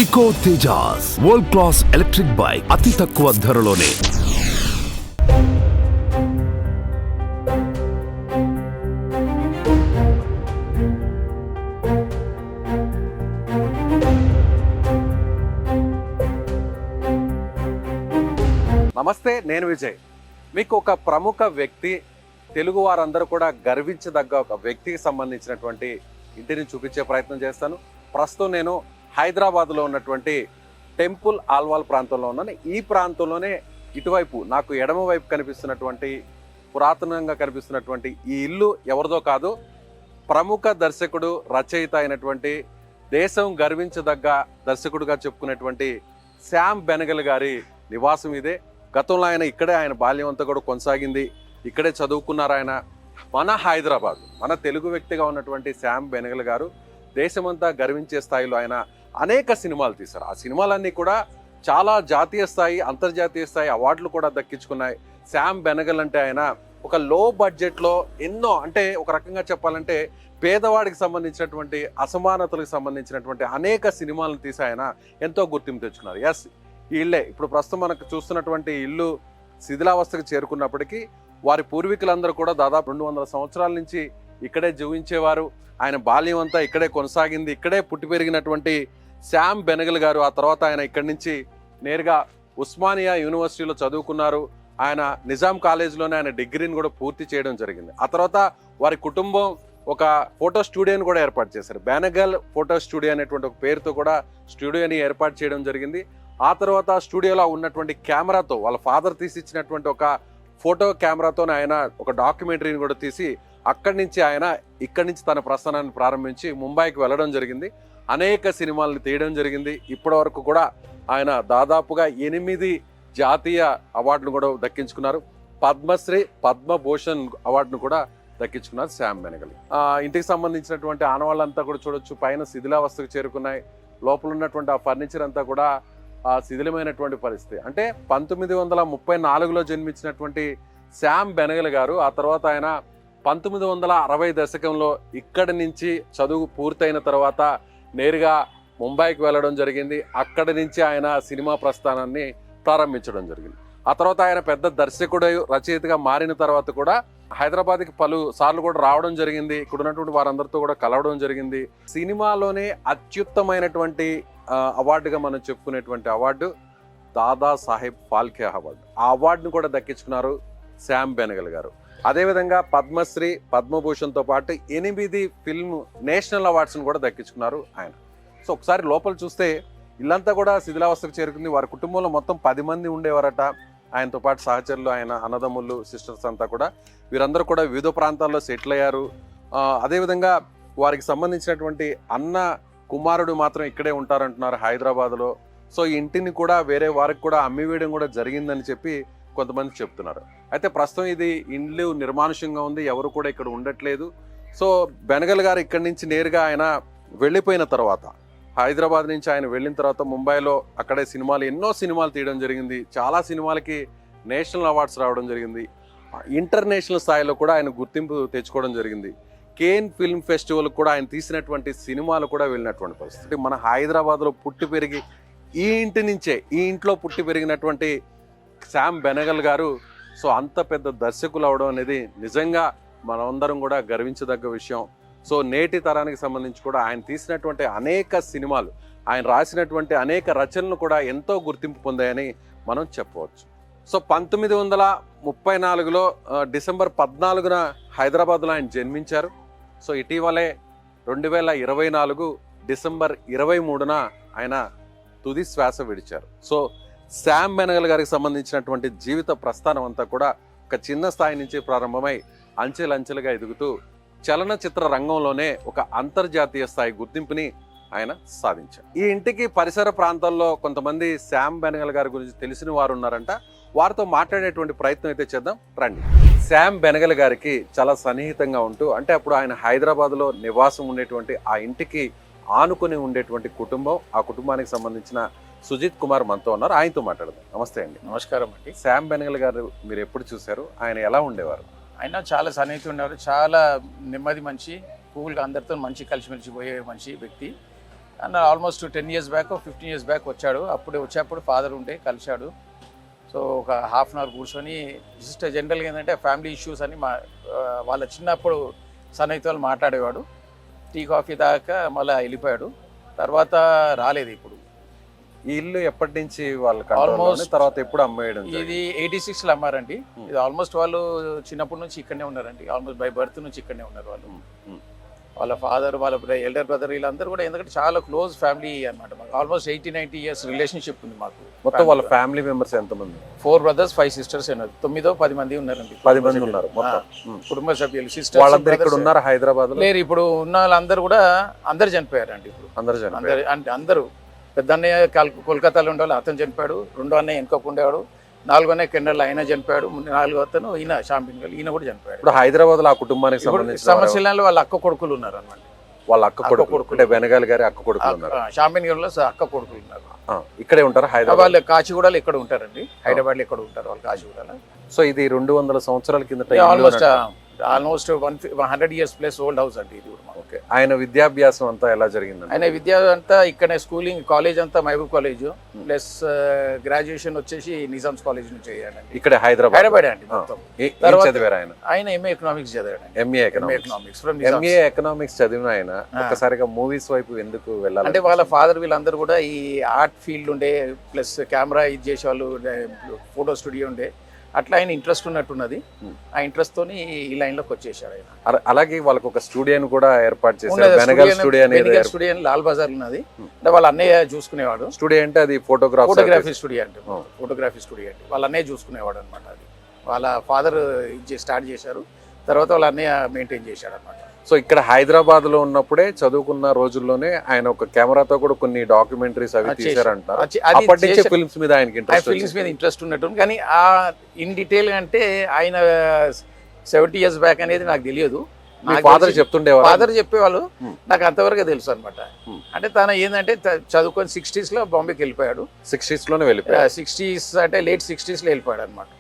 Eco Tejas world class electric bike అతి తక్కువ ధరలోనే. నమస్తే, నేను విజయ్. మీకు ఒక ప్రముఖ వ్యక్తి, తెలుగు వారందరూ కూడా గర్వించదగ్గ ఒక వ్యక్తికి సంబంధించినటువంటి ఇంటిని చూపించే ప్రయత్నం చేస్తాను. ప్రస్తుతం నేను హైదరాబాద్లో ఉన్నటువంటి టెంపుల్ ఆల్వాల్ ప్రాంతంలో ఉన్నాను. ఈ ప్రాంతంలోనే ఇటువైపు నాకు ఎడమ వైపు కనిపిస్తున్నటువంటి పురాతనంగా కనిపిస్తున్నటువంటి ఈ ఇల్లు ఎవరిదో కాదు, ప్రముఖ దర్శకుడు, రచయిత అయినటువంటి, దేశం గర్వించదగ్గ దర్శకుడుగా చెప్పుకునేటువంటి శ్యామ్ బెనగల్ గారి నివాసం ఇదే. గతంలో ఆయన బాల్యం అంతా కూడా కొనసాగింది, ఇక్కడే చదువుకున్నారు ఆయన. మన హైదరాబాద్, మన తెలుగు వ్యక్తిగా ఉన్నటువంటి శ్యామ్ బెనగల్ గారు దేశమంతా గర్వించే స్థాయిలో ఆయన అనేక సినిమాలు తీశారు. ఆ సినిమాలన్నీ కూడా చాలా జాతీయ స్థాయి, అంతర్జాతీయ స్థాయి అవార్డులు కూడా దక్కించుకున్నాయి. శ్యామ్ బెనగల్ అంటే ఆయన ఒక లో బడ్జెట్లో ఎన్నో, అంటే ఒక రకంగా చెప్పాలంటే పేదవాడికి సంబంధించినటువంటి, అసమానతలకు సంబంధించినటువంటి అనేక సినిమాలను తీసి ఆయన ఎంతో గుర్తింపు తెచ్చుకున్నారు. ఎస్, ఈ ఇల్లే ఇప్పుడు ప్రస్తుతం మనకు చూస్తున్నటువంటి ఇల్లు శిథిలావస్థకు చేరుకున్నప్పటికీ వారి పూర్వీకులందరూ కూడా దాదాపు 200 సంవత్సరాల నుంచి ఇక్కడే జీవించేవారు. ఆయన బాల్యం అంతా ఇక్కడే కొనసాగింది. ఇక్కడే పుట్టి పెరిగినటువంటి శ్యామ్ బెనగల్ గారు ఆ తర్వాత ఆయన ఇక్కడి నుంచి నేరుగా ఉస్మానియా యూనివర్సిటీలో చదువుకున్నారు. ఆయన నిజాం కాలేజీలోనే ఆయన డిగ్రీని కూడా పూర్తి చేయడం జరిగింది. ఆ తర్వాత వారి కుటుంబం ఒక ఫోటో స్టూడియోని కూడా ఏర్పాటు చేశారు. బెనగల్ ఫోటో స్టూడియో అనేటువంటి ఒక పేరుతో కూడా స్టూడియోని ఏర్పాటు చేయడం జరిగింది. ఆ తర్వాత స్టూడియోలో ఉన్నటువంటి కెమెరాతో, వాళ్ళ ఫాదర్ తీసిచ్చినటువంటి ఒక ఫోటో కెమెరాతో ఆయన ఒక డాక్యుమెంటరీని కూడా తీసి అక్కడి నుంచి ఆయన ఇక్కడి నుంచి తన ప్రస్థానాన్ని ప్రారంభించి ముంబైకి వెళ్ళడం జరిగింది. అనేక సినిమాలను తీయడం జరిగింది. ఇప్పటి వరకు కూడా ఆయన దాదాపుగా 8 జాతీయ అవార్డును కూడా దక్కించుకున్నారు. పద్మశ్రీ, పద్మభూషణ్ అవార్డును కూడా దక్కించుకున్నారు శ్యామ్ బెనగల్. ఇంటికి సంబంధించినటువంటి ఆనవాళ్ళంతా కూడా చూడొచ్చు, పైన శిథిలావస్థకు చేరుకున్నాయి. లోపల ఉన్నటువంటి ఆ ఫర్నిచర్ అంతా కూడా శిథిలమైనటువంటి పరిస్థితి. అంటే 1934లో జన్మించినటువంటి శ్యామ్ బెనగల్ గారు ఆ తర్వాత ఆయన 1960 దశకంలో ఇక్కడి నుంచి చదువు పూర్తయిన తర్వాత నేరుగా ముంబైకి వెళ్ళడం జరిగింది. అక్కడి నుంచి ఆయన సినిమా ప్రస్థానాన్ని ప్రారంభించడం జరిగింది. ఆ తర్వాత ఆయన పెద్ద దర్శకుడు, రచయితగా మారిన తర్వాత కూడా హైదరాబాద్కి పలు సార్లు కూడా రావడం జరిగింది. ఇక్కడ ఉన్నటువంటి వారందరితో కూడా కలవడం జరిగింది. సినిమాలోనే అత్యుత్తమైనటువంటి అవార్డుగా మనం చెప్పుకునేటువంటి అవార్డు దాదా సాహెబ్ ఫాల్కే అవార్డు. ఆ అవార్డును కూడా దక్కించుకున్నారు శ్యామ్ బెనగల్ గారు. అదేవిధంగా పద్మశ్రీ, పద్మభూషణ్తో పాటు 8 ఫిల్మ్ నేషనల్ అవార్డ్స్ను కూడా దక్కించుకున్నారు ఆయన. సో ఒకసారి లోపల చూస్తే ఇల్లంతా కూడా శిథిలావస్థకు చేరుకుంది. వారి కుటుంబంలో మొత్తం 10 మంది ఉండేవారట. ఆయనతో పాటు సహచరులు, ఆయన అన్నదమ్ములు, సిస్టర్స్ అంతా కూడా, వీరందరూ కూడా వివిధ ప్రాంతాల్లో సెటిల్ అయ్యారు. అదేవిధంగా వారికి సంబంధించినటువంటి అన్న కుమారుడు మాత్రం ఇక్కడే ఉంటారంటున్నారు హైదరాబాద్లో. సో ఈ ఇంటిని కూడా వేరే వారికి కూడా అమ్మివేయడం కూడా జరిగిందని చెప్పి కొంతమంది చెప్తున్నారు. అయితే ప్రస్తుతం ఇది ఇల్లు నిర్మానుష్యంగా ఉంది, ఎవరు కూడా ఇక్కడ ఉండట్లేదు. సో బెనగల్ గారు ఇక్కడి నుంచి నేరుగా ఆయన వెళ్ళిపోయిన తర్వాత, హైదరాబాద్ నుంచి ఆయన వెళ్ళిన తర్వాత ముంబైలో అక్కడే సినిమాలు, ఎన్నో సినిమాలు తీయడం జరిగింది. చాలా సినిమాలకి నేషనల్ అవార్డ్స్ రావడం జరిగింది. ఇంటర్నేషనల్ స్థాయిలో కూడా ఆయన గుర్తింపు తెచ్చుకోవడం జరిగింది. కేన్ ఫిల్మ్ ఫెస్టివల్ కూడా ఆయన తీసినటువంటి సినిమాలు కూడా వెళ్ళినటువంటి పరిస్థితి. మన హైదరాబాద్లో పుట్టి పెరిగి ఈ ఇంటి నుంచే, ఈ ఇంట్లో పుట్టి పెరిగినటువంటి శ్యామ్ బెనగల్ గారు సో అంత పెద్ద దర్శకులు అవడం అనేది నిజంగా మనమందరం కూడా గర్వించదగ్గ విషయం. సో నేటి తరానికి సంబంధించి కూడా ఆయన తీసినటువంటి అనేక సినిమాలు, ఆయన రాసినటువంటి అనేక రచనలు కూడా ఎంతో గుర్తింపు పొందాయని మనం చెప్పవచ్చు. సో 1934లో డిసెంబర్ 14న హైదరాబాద్లో ఆయన జన్మించారు. సో ఇటీవలే 2024 డిసెంబర్ 23న ఆయన తుది శ్వాస విడిచారు. సో శ్యామ్ బెనగల్ గారికి సంబంధించినటువంటి జీవిత ప్రస్థానం అంతా కూడా ఒక చిన్న స్థాయి నుంచి ప్రారంభమై అంచెలంచెలుగా ఎదుగుతూ చలనచిత్ర రంగంలోనే ఒక అంతర్జాతీయ స్థాయి గుర్తింపుని ఆయన సాధించారు. ఈ ఇంటికి పరిసర ప్రాంతాల్లో కొంతమంది శ్యామ్ బెనగల్ గారి గురించి తెలిసిన వారు ఉన్నారంట. వారితో మాట్లాడేటువంటి ప్రయత్నం అయితే చేద్దాం రండి. శ్యామ్ బెనగల్ గారికి చాలా సన్నిహితంగా ఉంటూ, అంటే అప్పుడు ఆయన హైదరాబాద్లో నివాసం ఉండేటువంటి ఆ ఇంటికి ఆనుకుని ఉండేటువంటి కుటుంబం, ఆ కుటుంబానికి సంబంధించిన సుజిత్ కుమార్ మనతో ఉన్నారు. ఆయనతో మాట్లాడదాం. నమస్తే అండి. నమస్కారం అండి. శ్యామ్ బెనగల్ గారు మీరు ఎప్పుడు చూశారు? ఆయన ఎలా ఉండేవారు? ఆయన చాలా సన్నిహితులు ఉండేవారు. చాలా నెమ్మది మనిషి, కూల్గా అందరితో మంచి కలిసిమెలిసి పోయే మనిషి వ్యక్తి. అన్న almost 10 years back 15 years back వచ్చాడు. అప్పుడు వచ్చేప్పుడు ఫాదర్ ఉంటే కలిశాడు. సో ఒక హాఫ్ అన్ అవర్ కూర్చొని జస్ట్ జనరల్గా ఏంటంటే ఫ్యామిలీ ఇష్యూస్ అని వాళ్ళ చిన్నప్పుడు సన్నిహితులు వాళ్ళు మాట్లాడేవాడు. టీ కాఫీ దాకా మళ్ళీ వెళ్ళిపోయాడు. తర్వాత రాలేదు. ఇప్పుడు ఈ ఇల్లు ఎప్పటి నుంచి వాళ్ళకి Almost- తర్వాత ఎప్పుడు అమ్మేయడం ఇది 86లో అమ్మారండి. ఇది ఆల్మోస్ట్ వాళ్ళు చిన్నప్పటి నుంచి ఇక్కడనే ఉన్నారండి. ఆల్మోస్ట్ బై బర్త్ నుంచి ఇక్కడనే ఉన్నారు వాళ్ళు. వాళ్ళ ఫాదర్, వాళ్ళ ఎల్డర్ బ్రదర్ వీళ్ళందరూ కూడా ఎందుకంటే చాలా క్లోజ్ ఫ్యామిలీ అనమాట. మాకు ఆల్మోస్ట్ 80-90 years రిలేషన్షిప్ ఉంది మాకు. మొత్తం వాళ్ళ ఫ్యామిలీ మెంబర్స్ ఎంతమంది? 4 brothers 5 sisters ఉన్నారు. 9-10 మంది ఉన్నారండి. 10 మంది ఉన్నారు మొత్తం. కుటుంబ సభ్యులు వాళ్ళందరూ ఇక్కడ ఉన్నారు హైదరాబాద్ లో? లేరు. ఇప్పుడు ఉన్న వాళ్ళందరూ కూడా అందరు చనిపోయారండి. ఇప్పుడు అందరు అంటే అందరూ పెద్ద అన్నయ్య కోల్కతాలో ఉండేవాళ్ళు, అతను చనిపోయాడు. రెండో అన్నయ్య వెనుకకు ఉండేవాడు. 4వ అన్నయ్య కెనడాలో ఆయన చనిపోయాడు. 4వ అతను ఈయన షాంపిన్ ఈయన కూడా చనిపోయాడు. ఇప్పుడు హైదరాబాద్ లో ఆ కుటుంబానికి సంబంధించిన సమస్యలలో వాళ్ళ అక్క కొడుకులు ఉన్నారు అన్నమాట. వాళ్ళ అక్క కొడుకు అంటే బెనగాల్ గారి అక్క కొడుకులు ఉన్నారు. షాంపిన్ లో అక్క కొడుకులు ఉన్నారు. ఇక్కడే ఉంటారు హైదరాబాద్. వాళ్ళు కాచిగూడలో ఇక్కడ ఉంటారండి. హైదరాబాద్ లో ఇక్కడ ఉంటారు వాళ్ళు కాచిగూడలో. సో ఇది 200 సంవత్సరాల కిందట almost 100 years plus old house అండి ఇది కూడా. ఓకే. ఆయన విద్యాభ్యాసం అంతా ఎలా జరిగింది? ఆయన విద్య అంతా ఇక్కడే స్కూలింగ్, కాలేజ్ అంతా మహబూబ్ కాలేజ్ ప్లస్ గ్రాడ్యుయేషన్ వచ్చేసి నిజామ్స్ కాలేజ్ నుంచి అయ్యాడండి. ఇక్కడ హైదరాబాద్ అండి మొత్తం. చదివారు ఆయన? ఆయన ఎంఏ ఎకనామిక్స్ చదివాడు. ఎంఏ ఎకనామిక్స్ చదివిన ఆయన ఒక్కసారిగా మూవీస్ వైపు ఎందుకు వెళ్ళాలి? అంటే వాళ్ళ ఫాదర్ వీళ్ళందరూ కూడా ఈ ఆర్ట్ ఫీల్డ్ ఉండే, ప్లస్ కెమెరా ఇది చేసేవాళ్ళు, ఫోటో స్టూడియో ఉండే, అట్లా ఆయన ఇంట్రెస్ట్ ఉన్నట్టున్నది. ఆ ఇంట్రెస్ట్ తోని ఈ లైన్ లోకి వచ్చేసాడు ఆయన. అలాగే వాళ్ళకి ఒక స్టూడియోని కూడా ఏర్పాటు చేశారు. బెనగల్ స్టూడియో లాల్ బజార్ ఉన్నది. అంటే వాళ్ళ అన్నయ్య చూసుకునేవాడు. స్టూడియో అంటే అది ఫోటోగ్రఫీ స్టూడియో అంటే ఫోటోగ్రఫీ స్టూడియో అంటే వాళ్ళ అన్నయ్య చూసుకునేవాడు అనమాట. అది వాళ్ళ ఫాదర్ స్టార్ట్ చేశారు, తర్వాత వాళ్ళ అన్నయ్య మెయింటైన్ చేశాడు అనమాట. సో ఇక్కడ హైదరాబాద్ లో ఉన్నప్పుడే చదువుకున్న రోజుల్లోనే ఆయన ఒక కెమెరాతో కూడా కొన్ని డాక్యుమెంటరీస్ అవి తీశారంటారు. అప్పటి నుంచి ఫిల్మ్స్ మీద ఆయనకి ఇంట్రెస్ట్ ఉన్నట్టు. కానీ ఆ ఇన్ డీటెయిల్ అంటే ఆయన 70 years బ్యాక్ అనేది నాకు తెలియదు. ఫాదర్ చెప్తుండేవారు, ఫాదర్ చెప్పేవాళ్ళు. నాకు అంతవరకు తెలుసు అనమాట. అంటే తన ఏంటంటే చదువుకొని 60s లో బాంబేకి వెళ్ళిపోయాడు. 60s లోనే వెళ్ళిపోయాడు. 60s అంటే లేట్ 60s లో వెళ్ళిపోయాడు అనమాట.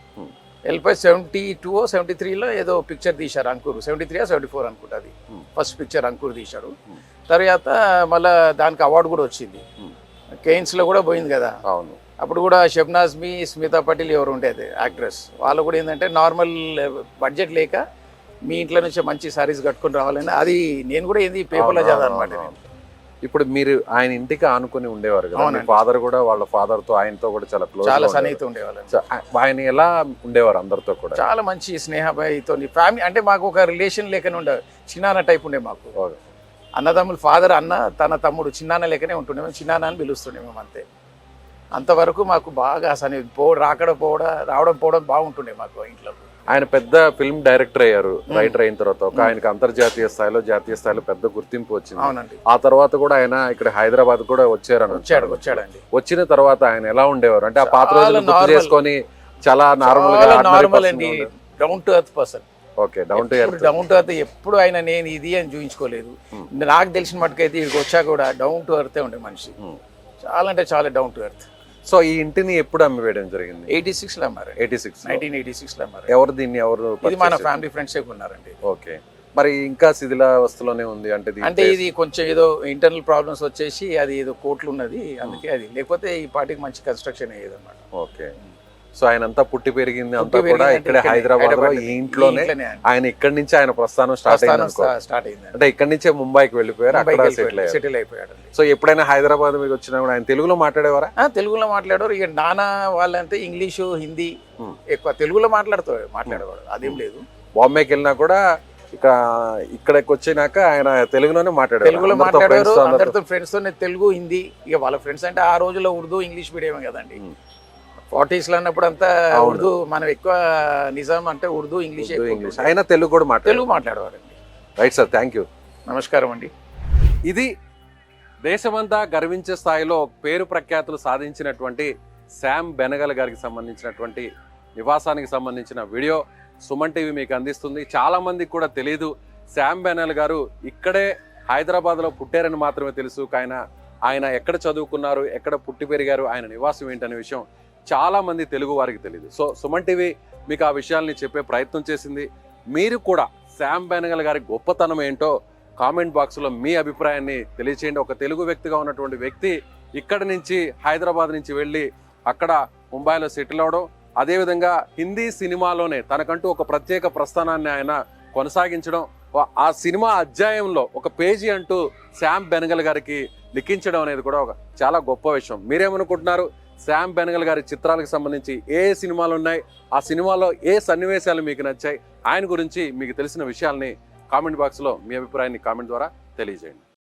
వెళ్ళిపోయి 72-73లో ఏదో పిక్చర్ తీశారు, అంకుర్. 73-74 అనుకుంటా అది ఫస్ట్ పిక్చర్ అంకుర్ తీశాడు. తర్వాత మళ్ళీ దానికి అవార్డు కూడా వచ్చింది. కేయిన్స్ లో కూడా పోయింది కదా. అవును. అప్పుడు కూడా షబ్నాజ్ మీ, స్మితా పటేల్ ఎవరు ఉండేది యాక్ట్రెస్, వాళ్ళు కూడా ఏంటంటే నార్మల్ బడ్జెట్ లేక మీ ఇంట్లో నుంచి మంచి సారీస్ కట్టుకుని రావాలని, అది నేను కూడా ఏంది పేపర్లో చదివాను అనమాట. ఇప్పుడు మీరు ఆయన ఇంటికి ఆనుకుని ఉండేవారు కదా, మీ ఫాదర్ కూడా వాళ్ళ ఫాదర్ తో ఆయనతో కూడా చాలా క్లోజ్, చాలా సన్నిహితం ఉండేవాళ్ళు. ఆయన ఎలా ఉండేవారు అందరితో కూడా? చాలా మంచి స్నేహభాయితో ఫ్యామిలీ. అంటే మాకు ఒక రిలేషన్ లేకనే ఉండే, చిన్నాన్న టైప్ ఉండే మాకు. అన్నదమ్ములు, ఫాదర్ అన్న, తన తమ్ముడు చిన్నాన్న లేకనే ఉంటుండే. మేము చిన్నాన్న అని పిలుస్తుండే మేము, అంతే. అంతవరకు మాకు బాగా రావడం పోవడం బాగుంటుండే మాకు ఇంట్లో. ఆయన పెద్ద ఫిల్మ్ డైరెక్టర్ అయ్యారు రైటర్ అయిన తర్వాత. ఆయనకి అంతర్జాతీయ స్థాయిలో, జాతీయ స్థాయిలో పెద్ద గుర్తింపు వచ్చింది. అవునండి. ఆ తర్వాత కూడా ఆయన ఇక్కడ హైదరాబాద్ కూడా వచ్చాడండి. వచ్చిన తర్వాత ఆయన ఎలా ఉండేవారు అంటే ఆ పాత రోజులు గుర్తు చేసుకొని చాలా నార్మల్ అండి, down to earth person. Okay, down to earth. ఎప్పుడు ఆయన నేను ఇది అని చూపించుకోలేదు. నాకు తెలిసిన మటుకైతే ఇక్కడికి వచ్చా కూడా డౌన్ టు ఎర్త్ ఉండే మనిషి. చాలా అంటే చాలా డౌన్ టు ఎర్త్. సో ఈ ఇంటిని ఎప్పుడు అమ్మివేయడం జరిగింది? 86లో అమ్మారు. 1986లో అమ్మారు. ఎవరు దీన్ని ఇది మన ఫ్యామిలీ ఫ్రెండ్స్ ఉన్నారండి. ఓకే. మరి ఇంకా శిథిలావస్థలోనే ఉంది అంటే ఇది కొంచెం ఏదో ఇంటర్నల్ ప్రాబ్లమ్స్ వచ్చేసి అది ఏదో కోట్లు ఉన్నది, అందుకే అది. లేకపోతే ఈ పార్టీకి మంచి కన్స్ట్రక్షన్ అయ్యేది అన్నమాట. ఓకే. సో ఆయన అంతా పుట్టి పెరిగింది అంతా కూడా ఇక్కడే హైదరాబాద్ లో, ఈ ఇంట్లోనే. ఆయన ఇక్కడి నుంచి ఆయన ప్రస్థానం స్టార్ట్ అయింది. అంటే ఇక్కడి నుంచే ముంబైకి వెళ్ళిపోయారు, అక్కడ సెటిల్ అయిపోయాడు. సో ఎప్పుడైనా హైదరాబాద్ మీకు వచ్చినా కూడా ఆయన తెలుగులో మాట్లాడేవారా? తెలుగులో మాట్లాడేవారు. ఇక నాన్న వాళ్ళంటే ఇంగ్లీషు, హిందీ ఎక్కువ, తెలుగులో మాట్లాడేవాడు, అదేం లేదు. బాంబేకి వెళ్ళినా కూడా ఇక్కడికి వచ్చినాక ఆయన తెలుగులోనే మాట్లాడారు. తెలుగులో మాట్లాడారు అందరితో, ఫ్రెండ్స్ తో తెలుగు, హిందీ. ఇక వాళ్ళ ఫ్రెండ్స్ అంటే ఆ రోజుల్లో ఉర్దూ, ఇంగ్లీష్ మీడియం కదండి. 40s లో అన్నప్పుడు అంతా ఉర్దూ. మనం ఎక్కువ నిజాం అంటే ఉర్దూ, ఇంగ్లీష్. ఆయన తెలుగు కూడా మాట్లాడేవారండి. Right sir, thank you. నమస్కారం అండి. ఇది దేశమంతా గర్వించే స్థాయిలో పేరు ప్రఖ్యాతులు సాధించినటువంటి శామ్ బెనగల్ గారికి సంబంధించినటువంటి నివాసానికి సంబంధించిన వీడియో సుమన్ టీవీ మీకు అందిస్తుంది. చాలా మందికి కూడా తెలియదు శామ్ బెనగల్ గారు ఇక్కడే హైదరాబాద్లో పుట్టారని మాత్రమే తెలుసు. ఆయన ఎక్కడ చదువుకున్నారు, ఎక్కడ పుట్టి పెరిగారు, ఆయన నివాసం ఏంటనే విషయం చాలా మంది తెలుగు వారికి తెలియదు. సో సుమన్ టీవీ మీకు ఆ విషయాల్ని చెప్పే ప్రయత్నం చేసింది. మీరు కూడా శామ్ బెనగల్ గారి గొప్పతనం ఏంటో కామెంట్ బాక్స్లో మీ అభిప్రాయాన్ని తెలియచేయండి. ఒక తెలుగు వ్యక్తిగా ఉన్నటువంటి వ్యక్తి ఇక్కడి నుంచి హైదరాబాద్ నుంచి వెళ్ళి అక్కడ ముంబైలో సెటిల్ అవడం, అదేవిధంగా హిందీ సినిమాలోనే తనకంటూ ఒక ప్రత్యేక ప్రస్థానాన్ని ఆయన కొనసాగించడం, ఆ సినిమా అధ్యాయంలో ఒక పేజీ అంటూ శ్యామ్ బెనగల్ గారికి లిఖించడం అనేది కూడా ఒక చాలా గొప్ప విషయం. మీరేమనుకుంటున్నారు? శ్యామ్ బెనగల్ గారి చిత్రాలకు సంబంధించి ఏ సినిమాలు ఉన్నాయి, ఆ సినిమాలో ఏ సన్నివేశాలు మీకు నచ్చాయి, ఆయన గురించి మీకు తెలిసిన విషయాల్ని కామెంట్ బాక్స్లో మీ అభిప్రాయాన్ని కామెంట్ ద్వారా తెలియజేయండి.